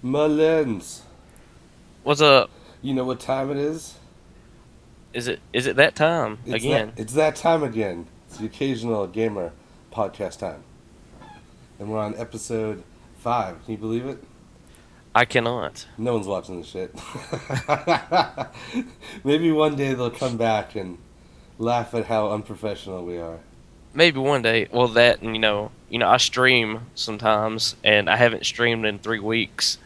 Mullins. What's up? You know what time it is? Is it that time It's that again? it's that time again. It's the occasional gamer podcast time. And we're on episode 5. Can you believe it? I cannot. No one's watching this shit. Maybe one day they'll come back and laugh at how unprofessional we are. Maybe one day. Well, that and I stream sometimes, and I haven't streamed in 3 weeks.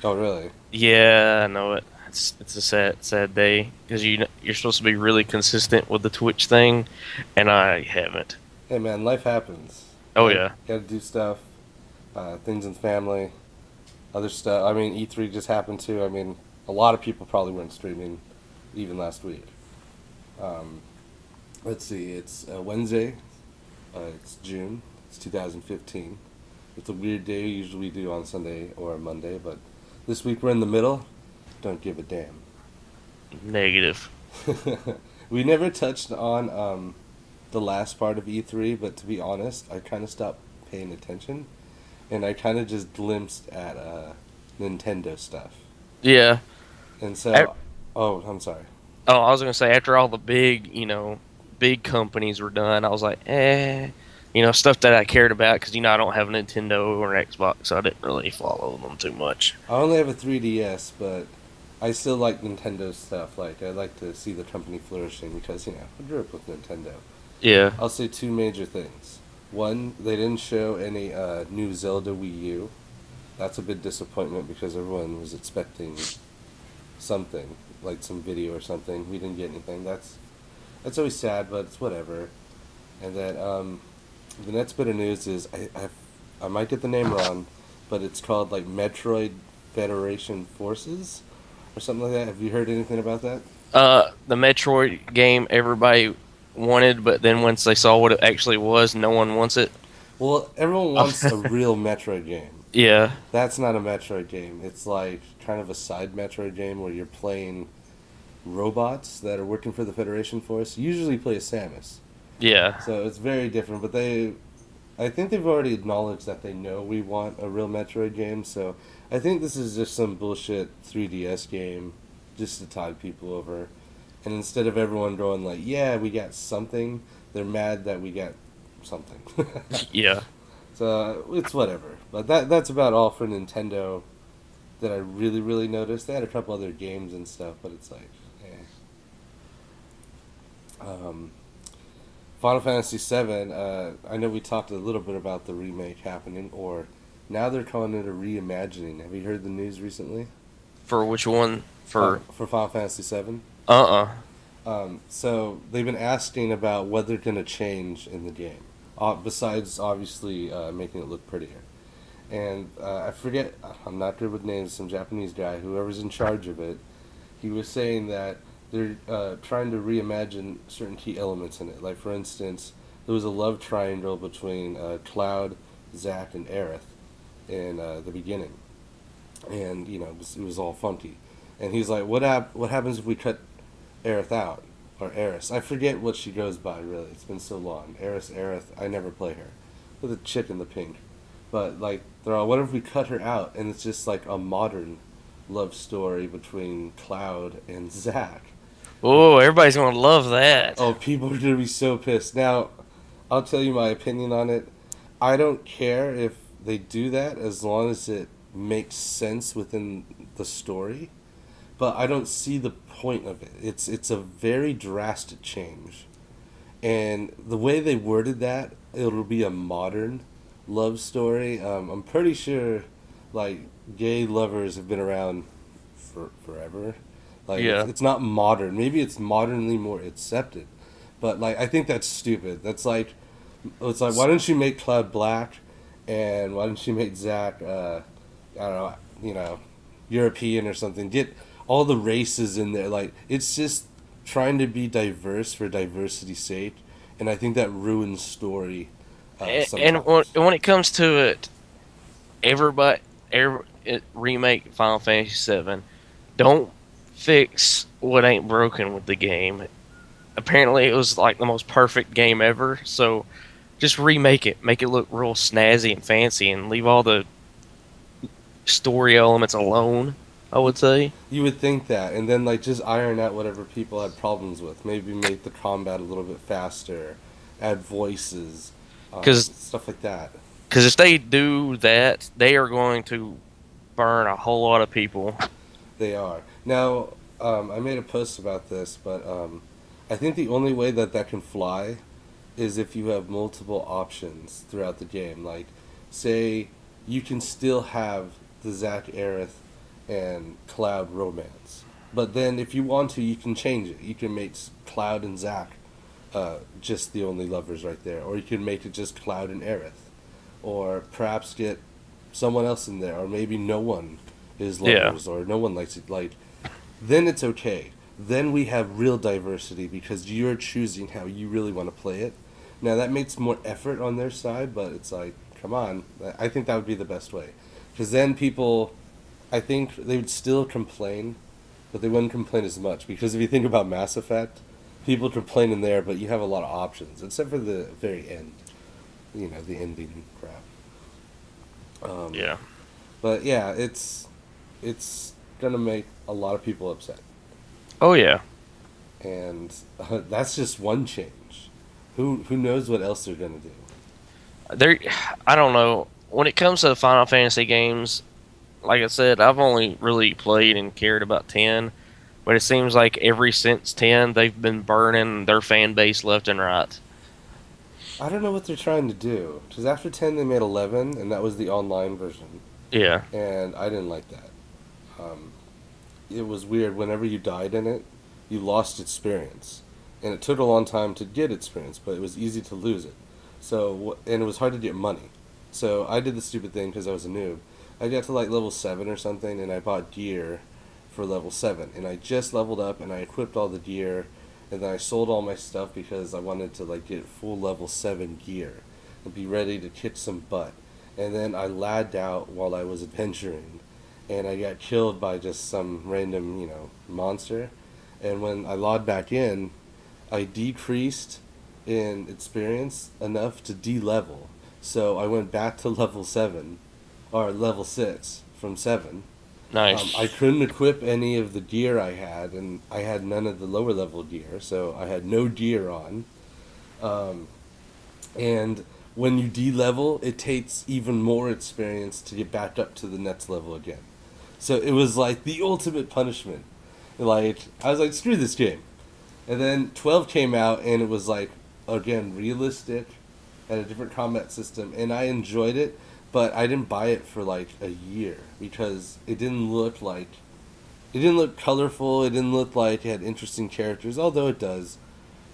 Oh, really? Yeah, I know it. It's a sad day because you're supposed to be really consistent with the Twitch thing, and I haven't. Hey, man, life happens. Oh yeah, Gotta do stuff. Things in family, other stuff. I mean, E3 just happened too. I mean, a lot of people probably weren't streaming even last week. Um, let's see, it's Wednesday. It's June. It's 2015. It's a weird day. Usually we do on Sunday or Monday, but this week we're in the middle. Don't give a damn. negative. We never touched on the last part of E3, but to be honest, I kind of stopped paying attention, and I kind of just glimpsed at Nintendo stuff. Yeah. And A- so, oh, I'm sorry. Oh, I was gonna say after all the big companies were done, I was like, stuff that I cared about because I don't have a Nintendo or an Xbox, so I didn't really follow them too much. I only have a 3DS, but I still like Nintendo stuff. Like, I like to see the company flourishing because, I grew up with Nintendo. Yeah. I'll say two major things. One, they didn't show any new Zelda Wii U. That's a big disappointment because everyone was expecting something, like some video or something. We didn't get anything. That's always sad, but it's whatever. And then the next bit of news is I might get the name wrong, but it's called like Metroid Federation Forces or something like that. Have you heard anything about that? The Metroid game everybody wanted, but then once they saw what it actually was, no one wants it. Well, everyone wants a real Metroid game. Yeah. That's not a Metroid game. It's like kind of a side Metroid game where you're playing robots that are working for the Federation Force. You usually play as Samus. Yeah. So it's very different, but I think they've already acknowledged that they know we want a real Metroid game. So I think this is just some bullshit 3DS game just to tide people over. And instead of everyone going like, "Yeah, we got something," they're mad that we got something. Yeah. So it's whatever. But that's about all for Nintendo that I really noticed. They had a couple other games and stuff, but it's like, um, Final Fantasy VII. I know we talked a little bit about the remake happening, or now they're calling it a reimagining. Have you heard the news recently? For which one? For Final Fantasy VII. Uh-uh. So they've been asking about what they're going to change in the game, besides obviously making it look prettier. And I forget, I'm not good with names. Some Japanese guy, whoever's in charge of it, he was saying that they're trying to reimagine certain key elements in it. Like, for instance, there was a love triangle between Cloud, Zack, and Aerith in the beginning, and it was all funky. And he's like, What happens if we cut Aerith out, or Eris? I forget what she goes by. Really, it's been so long. Aerith. I never play her. With a chick in the pink, but like they're all. What if we cut her out and it's just like a modern love story between Cloud and Zack? Oh, everybody's gonna love that. Oh, people are gonna be so pissed. Now, I'll tell you my opinion on it. I don't care if they do that as long as it makes sense within the story. But I don't see the point of it. It's a very drastic change, and the way they worded that, it'll be a modern love story. I'm pretty sure, like, gay lovers have been around for forever. Like, it's Yeah. it's not modern. Maybe it's modernly more accepted, but like I think that's stupid. It's like why don't you make Cloud black, and why don't you make Zack I don't know European or something? Get all the races in there. Like it's just trying to be diverse for diversity's sake, and I think that ruins story And when sometimes. when it comes to it, everybody, remake Final Fantasy VII. Don't fix what ain't broken with the game. Apparently, it was like the most perfect game ever. So just remake it, make it look real snazzy and fancy, and leave all the story elements alone, I would say. You would think that, and then like just iron out whatever people had problems with. Maybe make the combat a little bit faster, add voices, Because stuff like that. if they do that, they are going to burn a whole lot of people. They are now. I made a post about this, but I think the only way that that can fly is if you have multiple options throughout the game. Like, say, you can still have the Zach Aerith and Cloud romance, but then if you want to, you can change it. You can make Cloud and Zach just the only lovers right there, or you can make it just Cloud and Aerith, or perhaps get someone else in there, or maybe no one is Yeah, lovers, or no one likes it. Like, then it's okay. Then we have real diversity because you're choosing how you really want to play it. Now that makes more effort on their side, but it's like, come on. I think that would be the best way, because then people, I think they would still complain, but they wouldn't complain as much. Because if you think about Mass Effect, people complain in there, but you have a lot of options, except for the very end. You know, the ending crap. Um, yeah. but yeah, it's gonna make a lot of people upset, Oh yeah. and that's just one change. Who knows what else they're gonna do? There, I don't know. When it comes to the Final Fantasy games, like I said, I've only really played and cared about 10, but it seems like ever since 10, they've been burning their fan base left and right. I don't know what they're trying to do. Because after 10, they made 11, and that was the online version, Yeah, and I didn't like that. Um, it was weird. Whenever you died in it, you lost experience, and it took a long time to get experience, but it was easy to lose it. So and it was hard to get money. So I did the stupid thing because I was a noob. I got to like level 7 or something, and I bought gear for level 7, and I just leveled up, and I equipped all the gear, and then I sold all my stuff because I wanted to like get full level 7 gear and be ready to kick some butt. And then I lagged out while I was adventuring, and I got killed by just some random, monster. And when I logged back in, I decreased in experience enough to de-level. So I went back to level 7, or level 6 from 7. I nice. couldn't equip any of the gear I had, and I had none of the lower level gear, so I had no gear on. Um, and when you de-level, it takes even more experience to get back up to the next level again. So it was like the ultimate punishment. Like, I was like, screw this game. And then 12 came out, and it was like, again, realistic, and a different combat system, and I enjoyed it, but I didn't buy it for like a year because it didn't look colorful. It didn't look like it had interesting characters, although it does,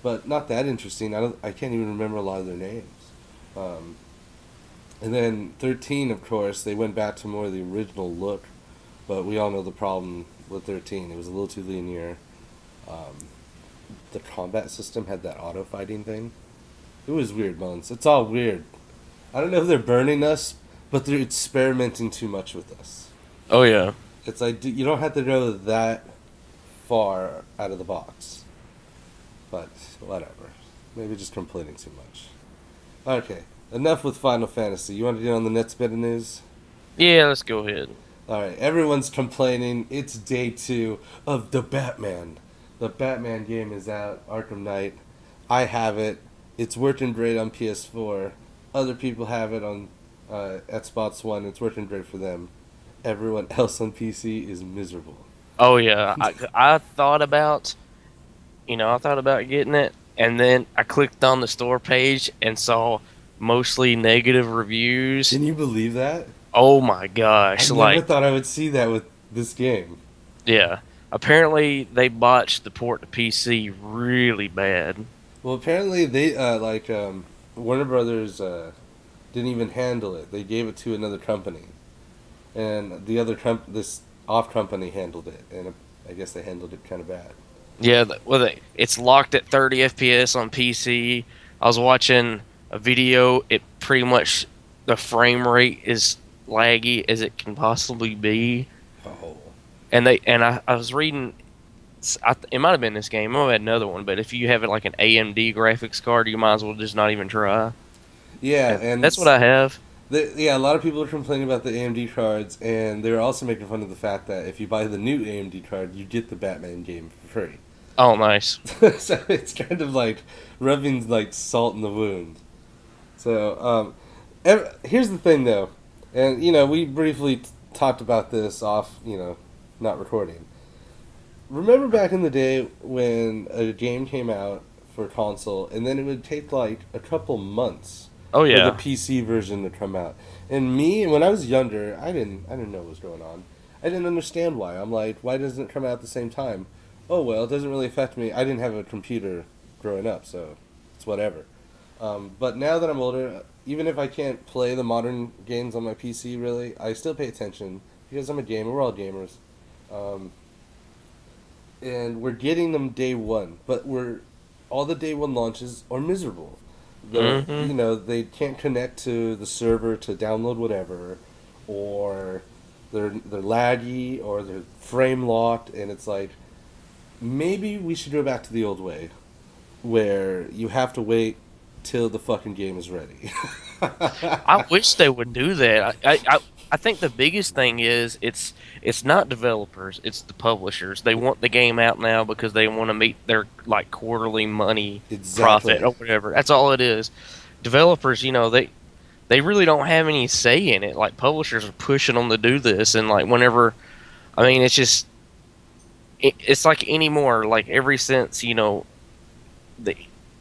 but not that interesting. I can't even remember a lot of their names. Um, and then 13, of course, they went back to more of the original look, but we all know the problem with 13. It was a little too linear. Um, the combat system had that auto fighting thing. It was weird, Bones. It's all weird. I don't know if they're burning us, but they're experimenting too much with us. Oh yeah. It's like you don't have to go that far out of the box, but whatever. Maybe just complaining too much. Okay, enough with Final Fantasy. You want to get on the next bit of news? Yeah, let's go ahead. All right, everyone's complaining. It's day 2 of the Batman. The Batman game is out, Arkham Knight. I have it. It's working great on PS4. Other people have it on Xbox One. It's working great for them. Everyone else on PC is miserable. Oh yeah, I thought about, I thought about getting it, and then I clicked on the store page and saw mostly negative reviews. Can you believe that? Oh my I gosh, never like, thought I would see that with this game. yeah. Apparently they botched the port to PC really bad. Well, apparently they Warner Brothers didn't even handle it. They gave it to another company, and this off company handled it, and I guess they handled it kind of bad. Yeah, it's locked at 30 FPS on PC. I was watching a video. It pretty much the frame rate is laggy as it can possibly be. Oh, I was reading. It might have been this game. I might have had another one, but if you have it like an AMD graphics card, you might as well just not even try. yeah, And and that's what I have. Yeah, a lot of people are complaining about the AMD cards, and they're also making fun of the fact that if you buy the new AMD card, you get the Batman game for free. Oh, nice. So it's kind of like rubbing like salt in the wound. So here's the thing, though, and we briefly talked about this off, not recording. Remember back in the day when a game came out for console, and then it would take like a couple months Oh for the yeah. PC version to come out. And me, when I was younger, I didn't know what was going on. I didn't understand why. I'm like, why doesn't it come out at the same time? Oh well, it doesn't really affect me. I didn't have a computer growing up, so it's whatever. But now that I'm older, even if I can't play the modern games on my PC, really, I still pay attention because I'm a gamer. We're all gamers. Um, and we're getting them day one, but we're all the day one launches are miserable. Hmm. They can't connect to the server to download whatever, or they're laggy or they're frame locked, and it's like maybe we should go back to the old way where you have to wait till the fucking game is ready. I wish they would do that. I think the biggest thing is it's not developers, it's the publishers. They want the game out now because they want to meet their like quarterly money profit Exactly. or whatever. That's all it is. Developers, they really don't have any say in it. Like publishers are pushing them to do this, and like whenever, I mean, it's like anymore. Like ever since the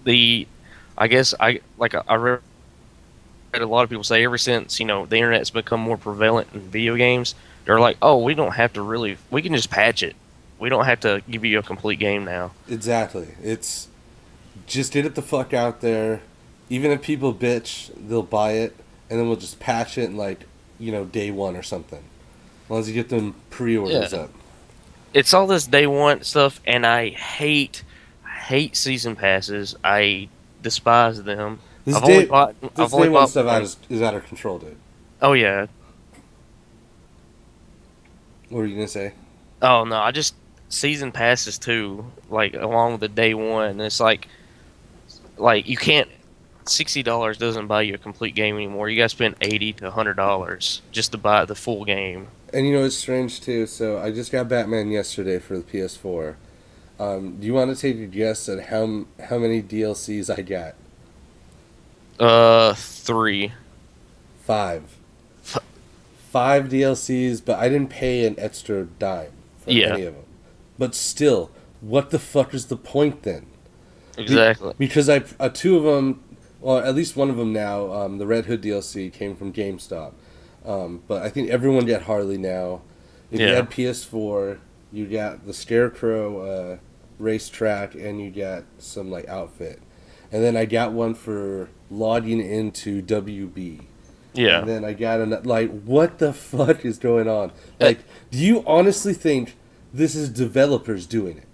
the I guess I read a lot of people say ever since the internet's become more prevalent in video games, they're like, oh, we can just patch it. We don't have to give you a complete game now. Exactly. It's just get it the fuck out there. Even if people bitch, they'll buy it, and then we'll just patch it in like day one or something. As long as you get them pre-orders Yeah, up. it's all this day one stuff, and I hate season passes. I despise them. This I've only day, bought this I've day only one bought stuff one. is out of control, dude. Oh yeah. What were you gonna say? Oh no, I just season passes too, like along with the day one. And it's like you can't $60 doesn't buy you a complete game anymore. You got to spend $80 to $100 just to buy the full game. And it's strange too. So I just got Batman yesterday for the PS4. Do you want to take a guess at how many DLCs I got? 3. 5. 5 DLCs, but I didn't pay an extra dime for Yeah, any of them. But still, what the fuck is the point then? exactly. Because two of them, well, at least one of them now, the Red Hood DLC came from GameStop. But I think everyone got Harley now. If you Yeah, had PS4, you got the Scarecrow racetrack, and you got some like outfit. And then I got one for logging into WB. And yeah. then I got like, what the fuck is going on? Uh, Like, do you honestly think this is developers doing it?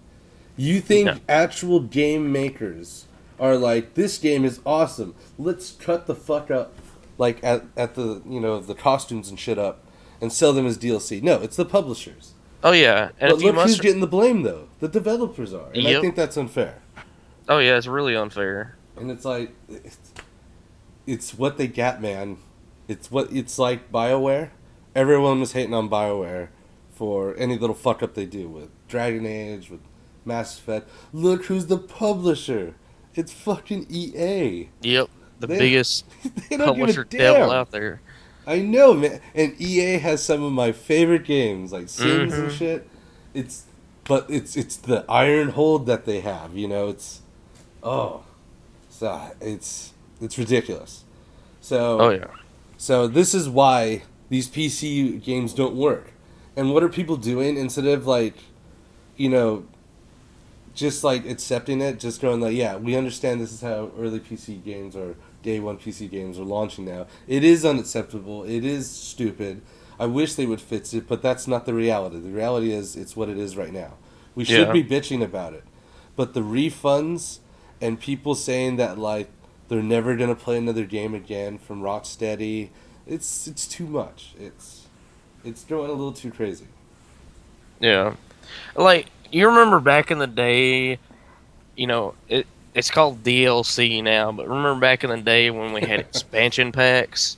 You no. think actual game makers are like, this game is awesome. Let's cut the fuck up, like at the the costumes and shit up, and sell them as DLC. No, it's the publishers. Oh yeah, and But if you look who's must, getting the blame though. The developers are, and I yep. think that's unfair. Oh yeah, it's really unfair. And it's like, it's what they got, man. It's like BioWare. Everyone was hating on BioWare for any little fuck up they do with Dragon Age, with Mass Effect. Look who's the publisher. It's fucking EA. Yep, the They biggest they don't give a publisher devil damn. out there. I know, man. And EA has some of my favorite games, like Sims and Hmm. shit. It's it's the iron hold that they have. It's oh, it's ridiculous. Oh So yeah, So this is why these PC games don't work. And what are people doing instead of like, you know, just like accepting it, just going like, yeah, we understand this is how early PC games or day one PC games are launching now. It is unacceptable. It is stupid. I wish they would fix it, but that's not the reality. The reality is it's what it is right now. We should yeah, be bitching about it. But the refunds and people saying that like they're never gonna play another game again from Rocksteady, it's too much. It's going a little too crazy. yeah. Like you remember back in the day, it's called DLC now, but remember back in the day when we had expansion packs?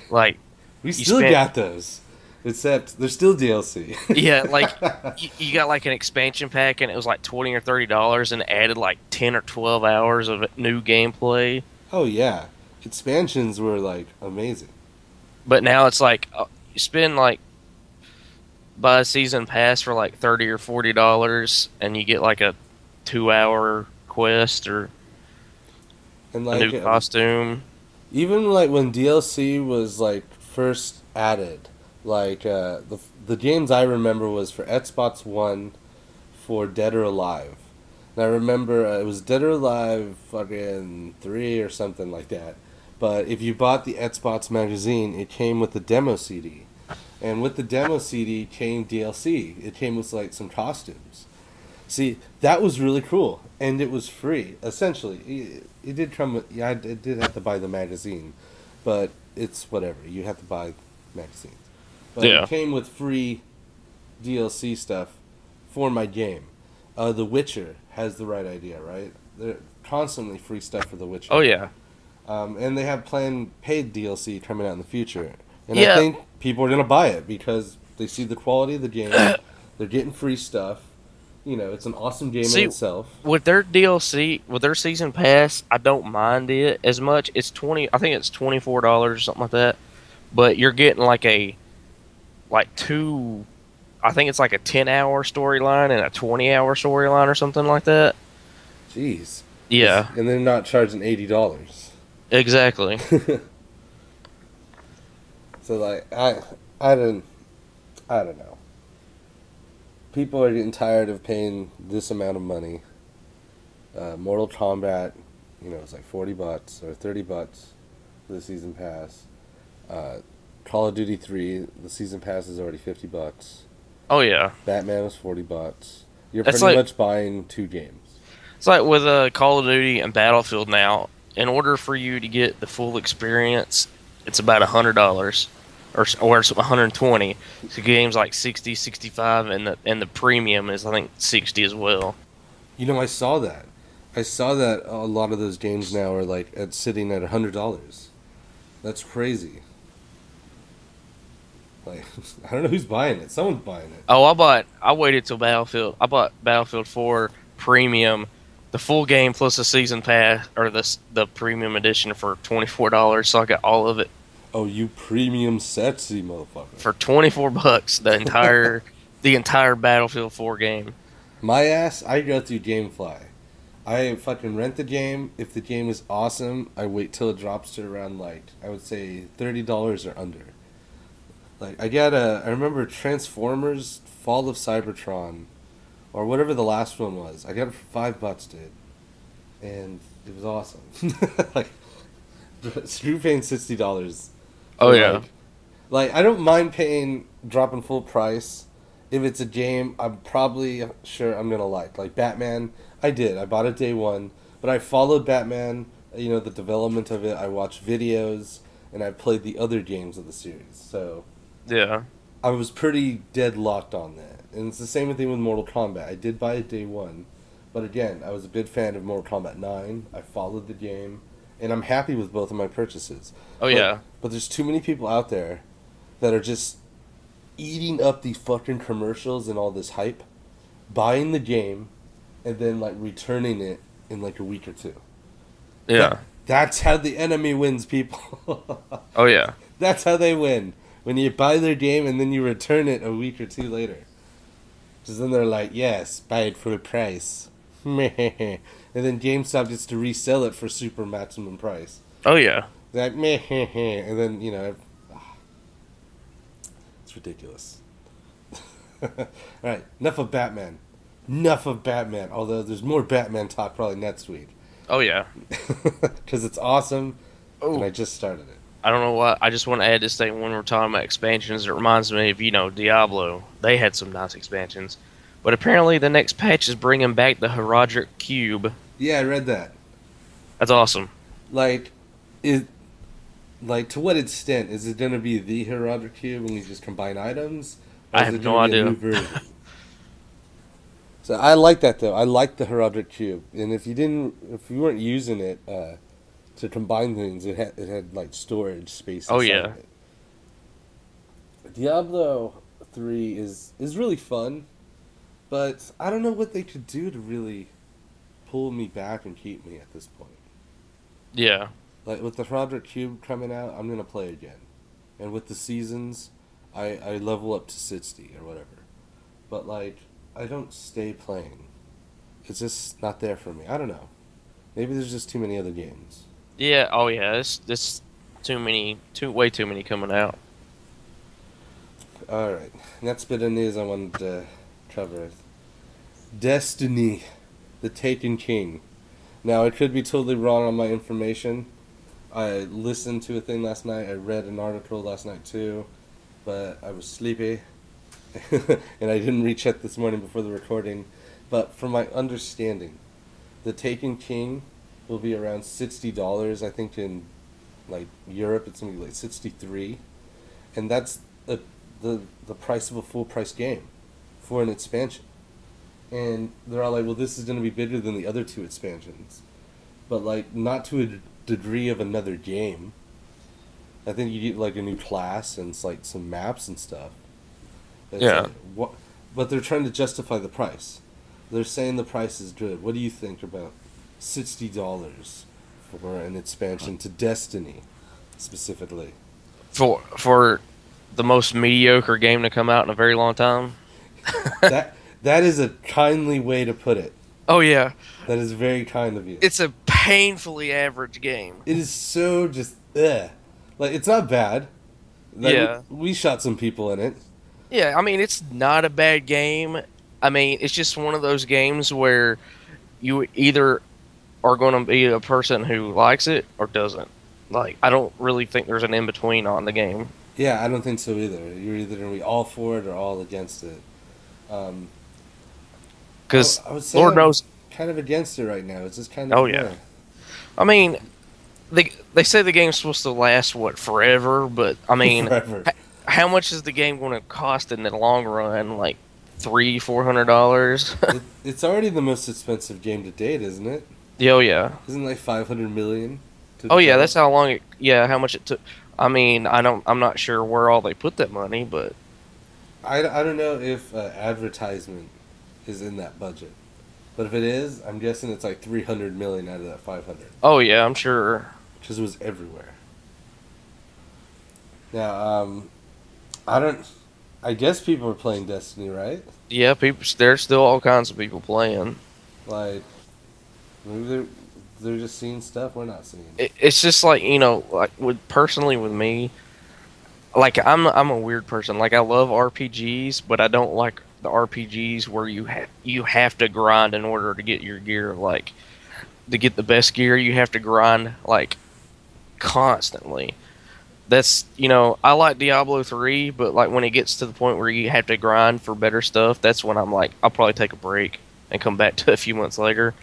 Like We you still spent got those, except they're still DLC. yeah, like you got like an expansion pack and it was like $20 or $30 and added like 10 or 12 hours of new gameplay. Oh yeah, expansions were like amazing. But now it's like you spend like buy a season pass for like $30 or $40 and you get like a 2 hour quest or And a like new costume. even like when DLC was like first added, like the games I remember was for Xbox One for Dead or Alive. And I remember it was Dead or Alive fucking 3 or something like that. But if you bought the Xbox magazine, it came with the demo CD. And with the demo CD came DLC. It came with like some costumes. See, that was really cool, and it was free. Essentially, it did come with. Yeah, I did have to buy the magazine, but it's whatever. You have to buy magazines, but it Yeah. came with free DLC stuff for my game. The Witcher has the right idea, right? They're constantly free stuff for The Oh Witcher, yeah. and they have planned paid DLC coming out in the future. And I Yeah. think people are gonna buy it because they see the quality of the game. They're getting free stuff. You know, it's an awesome game in See, itself. with their DLC, with their season pass, I don't mind it as much. It's 20. I think it's $24 or something like that. But you're getting like a like two. I think it's like a 10 hour storyline and a 20 hour storyline or something like that. Jeez. Yeah, And they're not charging $80. exactly. So like I don't I don't know. People are getting tired of paying this amount of money. Mortal Kombat, you know, it's like $40 or $30 for the season pass. Uh, Call of Duty 3, the season pass is already $50. Oh yeah. Batman was $40. You're It's pretty like much buying two games. it's like with Call of Duty and Battlefield now. In order for you to get the full experience, it's about $100 or it's 120. So games like 60, 65, and the premium is I think 60 as well. You know, I saw that. I saw that a lot of those games now are like sitting at $100. That's crazy. Like I don't know who's buying it. Someone's buying it. Oh, I waited till Battlefield. I bought Battlefield 4 premium, the full game plus the season pass or the premium edition for $24. So I got all of it Oh, you premium sexy motherfucker. for $24. The entire Battlefield 4 game. My ass, I go through GameFly. I fucking rent the game. If the game is awesome, I wait till it drops to around like I would say $30 or under. Like I remember Transformers Fall of Cybertron or whatever the last one was. I got it for $5, dude, and it was awesome. Like screw paying $60 Oh for yeah. like I don't mind paying dropping full price if it's a game I'm probably sure I'm gonna like. Like Batman, I did. I bought it day one, but I followed Batman. You know the development of it. I watched videos and I played the other games of the series. So Yeah. I was pretty deadlocked on that. And it's the same thing with Mortal Kombat. I did buy it day one, but again, I was a big fan of Mortal Kombat 9. I followed the game, and I'm happy with both of my purchases. Oh But yeah. but there's too many people out there that are just eating up these fucking commercials and all this hype, buying the game, and then like returning it in like a week or two. Yeah. That's how the enemy wins, people. Oh yeah. That's how they win. When you buy their game and then you return it a week or two later. Because then they're like, yes, buy it for a price. And then GameStop gets to resell it for super maximum price. Oh yeah. They're like, meh, and then, you know, it's ridiculous. Alright, enough of Batman. Enough of Batman. Although there's more Batman talk probably next week. Oh yeah. Because it's awesome, and I Oh, just started it. I don't know what. I just want to add this thing when we're talking about expansions. It reminds me of Diablo. They had some nice expansions, but apparently the next patch is bringing back the Herodic Cube. Yeah, I read that. That's awesome. Like, is like to what extent is it going to be the Herodic Cube and you just combine items, or I is have it no going to be a idea. new version? So I like that though. I like the Herodic Cube, and if you weren't using it to combine things, it had like storage space Oh inside yeah. of it. Diablo 3 is really fun, but I don't know what they could do to really pull me back and keep me at this point. Yeah. Like with the Roderick Cube coming out, I'm gonna play again, and with the seasons, I level up to 60 or whatever. But like, I don't stay playing. It's just not there for me. I don't know. Maybe there's just too many other games. Yeah. Oh yeah. It's too many. Way too many coming out. All right, next bit of news I wanted to cover: Destiny, the Taken King. Now I could be totally wrong on my information. I listened to a thing last night. I read an article last night too, but I was sleepy, and I didn't recheck this morning before the recording. But from my understanding, the Taken King will be around $60. I think in like Europe it's gonna be like 63, and that's the price of a full price game for an expansion. And they're all like, well, this is gonna be bigger than the other two expansions, but like not to a degree of another game. I think you get like a new class and it's like some maps and stuff. It's Yeah. like what, but they're trying to justify the price. They're saying the price is good. What do you think about $60 for an expansion to Destiny, specifically? For the most mediocre game to come out in a very long time. That is a kindly way to put it. Oh yeah. That is very kind of you. It's a painfully average game. It is so just like it's not bad. Like Yeah. we shot some people in it. Yeah, I mean, it's not a bad game. I mean, it's just one of those games where you either are going to be a person who likes it or doesn't. Like, I don't really think there's an in between on the game. Yeah, I don't think so either. You're either gonna be all for it or all against it. Um, Because, I would say Lord I'm knows. kind of against it right now. It's just kind Oh, of yeah. I mean, they say the game's supposed to last, what, forever? But, I mean, forever. how much is the game going to cost in the long run? Like, $300-$400? It's already the most expensive game to date, isn't it? Yeah, oh, yeah. Isn't it like 500 million to Oh, yeah, develop? that's how long it. Yeah, how much it took. I mean, I'm not sure where all they put that money, but. I don't know if advertisement is in that budget, but if it is, I'm guessing it's like 300 million out of that 500 Oh, yeah, I'm sure. because it was everywhere. Now, I don't. I guess people are playing Destiny, right? Yeah, people. There's still all kinds of people playing. Like maybe they're just seeing stuff we're not seeing. It's just like like with me, like I'm a weird person. Like I love RPGs, but I don't like the RPGs where you have to grind in order to get your gear. Like to get the best gear, you have to grind like constantly. That's I like Diablo 3, but like when it gets to the point where you have to grind for better stuff, that's when I'm like I'll probably take a break and come back to a few months later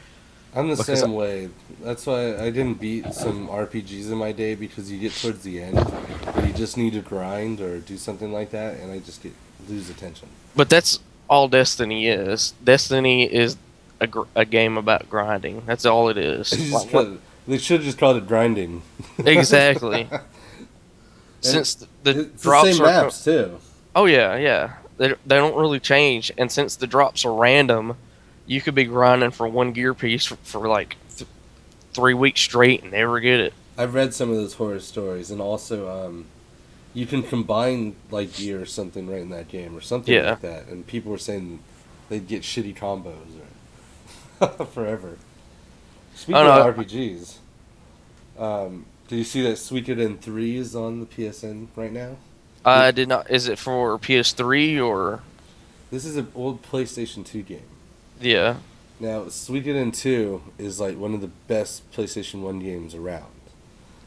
I'm the because same way. That's why I didn't beat some RPGs in my day because you get towards the end where you just need to grind or do something like that, and I just lose attention. but that's all Destiny is. Destiny is a game about grinding. That's all it is. Like what They should have just called it grinding. exactly? And Since the it's the drops same are maps too. oh yeah, yeah. They don't really change, and since the drops are random, you could be grinding for one gear piece for like 3 weeks straight and never get it. I've read some of those horror stories, and also you can combine like gear or something right in that game or something Yeah. like that. And people were saying they'd get shitty combos or forever. I Speaking don't of know. RPGs, do you see that Suikoden 3 is on the PSN right now? I It, did not. Is it for PS3 or this is an old PlayStation 2 game. yeah? Now, Suikoden 2 is like one of the best PlayStation 1 games around.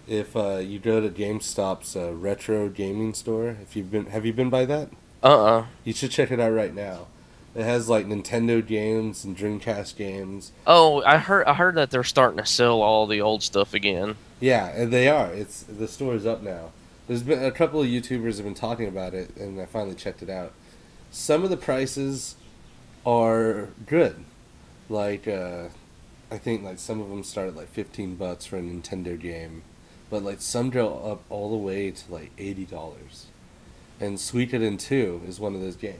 If you go to GameStop's retro gaming store, if you've been, have you been by that? Uh-uh. You should check it out right now. It has like Nintendo games and Dreamcast games. Oh, I heard that they're starting to sell all the old stuff again. Yeah, and they are. It's the store is up now. There's been a couple of YouTubers have been talking about it, and I finally checked it out. Some of the prices are good. Like I think like some of them start at like $15 for a Nintendo game, but like some go up all the way to like $80. and Suikoden 2 is one of those games.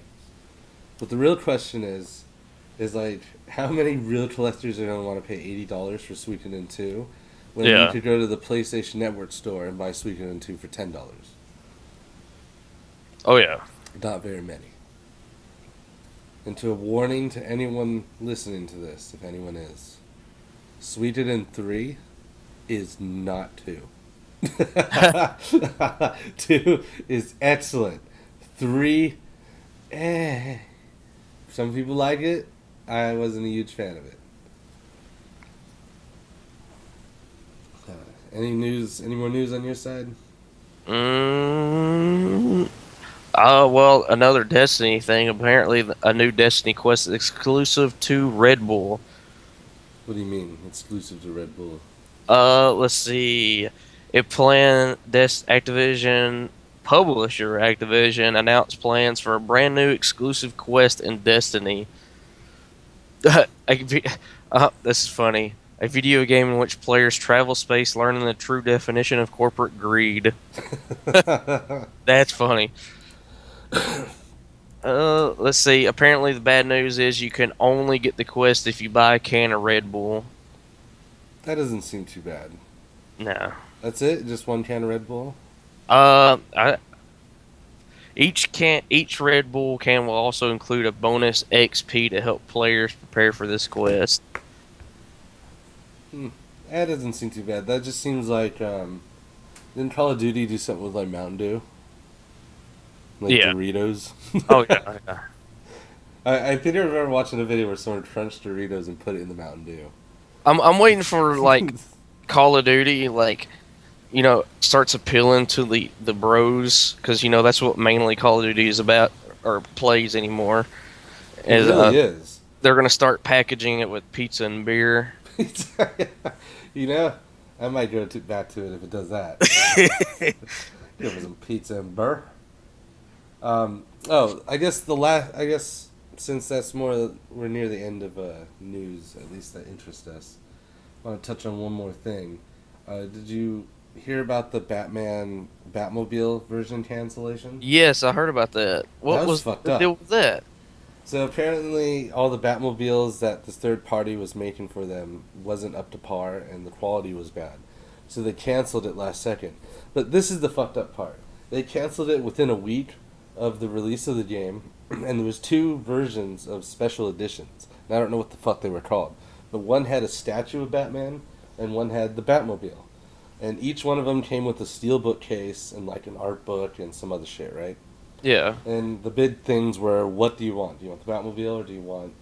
But the real question is like, how many real collectors are going to want to pay $80 for Suikoden 2 when you Yeah. could go to the PlayStation Network store and buy Suikoden 2 for $10? Oh yeah. Not very many. And to a warning to anyone listening to this, if anyone is, Suikoden 3 is not 2. 2 is excellent. 3, eh. Some people like it. I wasn't a huge fan of it. Uh, any news? Any more news on your side? Mm, well, another Destiny thing. Apparently, a new Destiny quest is exclusive to Red Bull. What do you mean exclusive to Red Bull? Let's see. It planned this Activision publisher Activision announced plans for a brand new exclusive quest in Destiny. This is funny. A video game in which players travel space, learning the true definition of corporate greed. That's funny. Let's see. Apparently, the bad news is you can only get the quest if you buy a can of Red Bull. That doesn't seem too bad. No. That's it? Just one can of Red Bull? I, each Red Bull can will also include a bonus XP to help players prepare for this quest. Hmm. That doesn't seem too bad. That just seems like didn't Call of Duty do something with like Mountain Dew, like Yeah. Doritos? Oh yeah. Yeah. I think I remember watching a video where someone crunched Doritos and put it in the Mountain Dew. I'm waiting for like Call of Duty, like starts appealing to the bros because that's what mainly Call of Duty is about or plays anymore. It Is really is. they're gonna start packaging it with pizza and beer. You know, I might go back to it if it does that. Give me some pizza and burr. Oh, I guess the last. I guess since that's more, we're near the end of news, at least that interests us. I want to touch on one more thing. Did you hear about the Batman Batmobile version cancellation? Yes, I heard about that. That What was was fucked the deal up. with that? So apparently, all the Batmobiles that this third party was making for them wasn't up to par, and the quality was bad. So they canceled it last second. But this is the fucked up part. They canceled it within a week of the release of the game, and there was two versions of special editions. And I don't know what the fuck they were called, but one had a statue of Batman, and one had the Batmobile. And each one of them came with a steelbook case and like an art book and some other shit, right? Yeah, And the big things were, what do you want? Do you want the Batmobile or do you want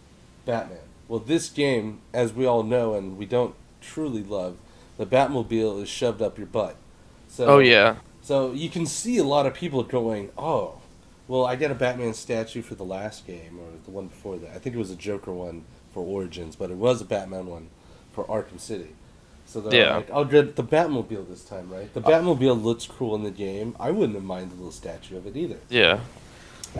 Batman? Well, this game, as we all know and we don't truly love, the Batmobile is shoved up your butt. oh So, yeah, so you can see a lot of people going, oh, well, I get a Batman statue for the last game or the one before that. I think it was a Joker one for Origins, but it was a Batman one for Arkham City. So they're yeah. like, I'll get the Batmobile this time, right? The Batmobile looks cool in the game. I wouldn't have minded the little statue of it either. Yeah,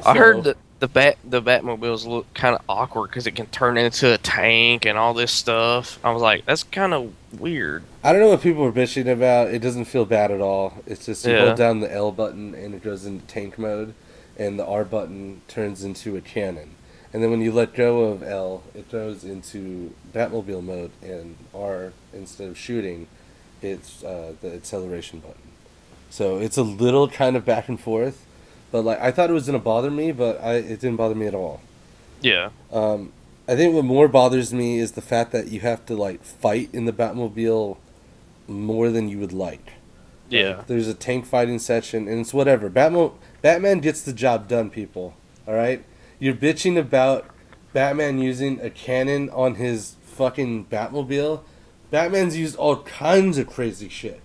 I heard So that the Batmobiles look kind of awkward because it can turn into a tank and all this stuff. I was like, that's kind of weird. I don't know what people were bitching about. It doesn't feel bad at all. It's just you hold Yeah, down the L button and it goes into tank mode, and the R button turns into a cannon. And then when you let go of L, it goes into Batmobile mode, and R, instead of shooting, it's the acceleration button. So it's a little kind of back and forth, but like I thought it was gonna bother me, but it didn't bother me at all. yeah, I think what more bothers me is the fact that you have to like fight in the Batmobile more than you would like. yeah, Like there's a tank fighting section, and it's whatever. Batman gets the job done, people. All right, you're bitching about Batman using a cannon on his fucking Batmobile. Batman's used all kinds of crazy shit.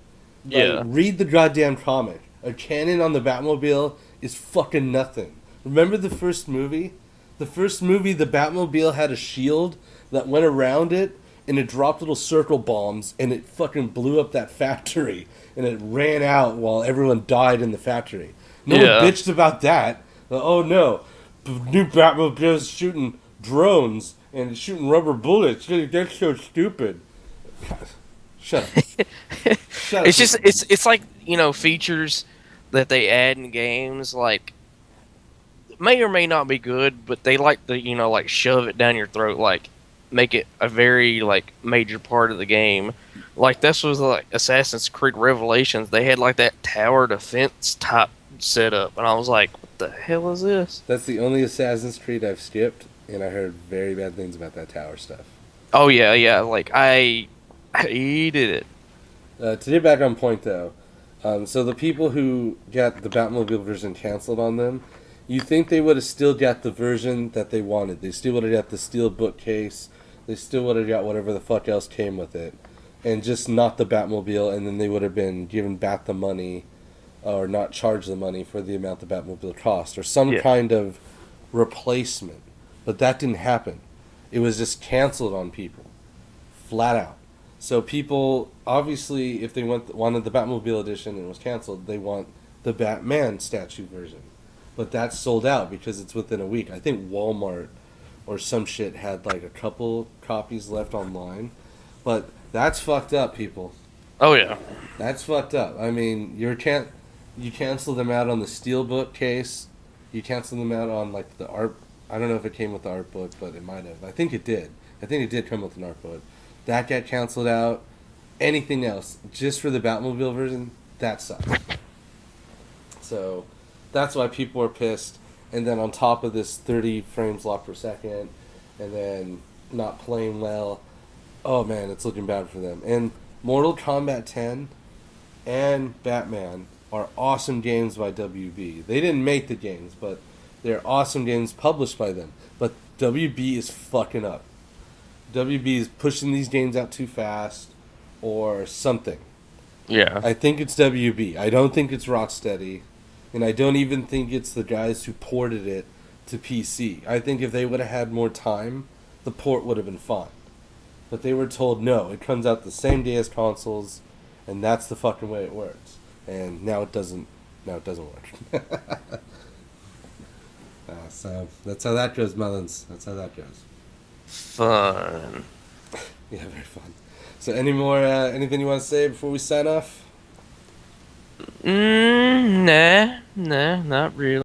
Like yeah, read the goddamn comic. A cannon on the Batmobile is fucking nothing. Remember the first movie? The first movie, the Batmobile had a shield that went around it, and it dropped little circle bombs, and it fucking blew up that factory, and it ran out while everyone died in the factory. No one yeah. bitched about that. Oh no, new Batmobile's shooting drones and shooting rubber bullets. That's so stupid. Shut up. Shut up, It's just people. it's like features that they add in games like may or may not be good, but they like to, like shove it down your throat, like make it a very like major part of the game. Like this was like Assassin's Creed Revelations. They had like that tower defense type setup, and I was like, what the hell is this? That's the only Assassin's Creed I've skipped, and I heard very bad things about that tower stuff. Oh yeah, yeah. Like I hated it. To get back on point though, so the people who got the Batmobile version canceled on them, you think they would have still got the version that they wanted? They still would have got the steel bookcase. They still would have got whatever the fuck else came with it, and just not the Batmobile. And then they would have been given back the money, or not charged the money for the amount the Batmobile cost, or some Yeah, kind of replacement. But that didn't happen. It was just canceled on people, flat out. So people obviously, if they wanted the Batmobile edition and it was canceled, they want the Batman statue version. But that's sold out because it's within a week. I think Walmart or some shit had like a couple copies left online. But that's fucked up, people. oh yeah. That's fucked up. I mean, you cancel them out on the steelbook case. You cancel them out on like the art. I don't know if it came with the art book, but it might have. I think it did. I think it did come with an art book. That got canceled out. Anything else, just for the Batmobile version, that sucks. So that's why people are pissed. And then on top of this, 30 frames locked per second, and then not playing well. Oh man, it's looking bad for them. And Mortal Kombat 10 and Batman are awesome games by WB. They didn't make the games, but they're awesome games published by them. But WB is fucking up. WB is pushing these games out too fast or something. Yeah. I think it's WB. I don't think it's Rocksteady. And I don't even think it's the guys who ported it to PC. I think if they would have had more time, the port would have been fine. But they were told no, it comes out the same day as consoles, and that's the fucking way it works. And now it doesn't. Now it doesn't work. So that's how that goes, Mullins. That's how that goes. Fun. Yeah, very fun. So, any more? Anything you want to say before we sign off? Nah, not really.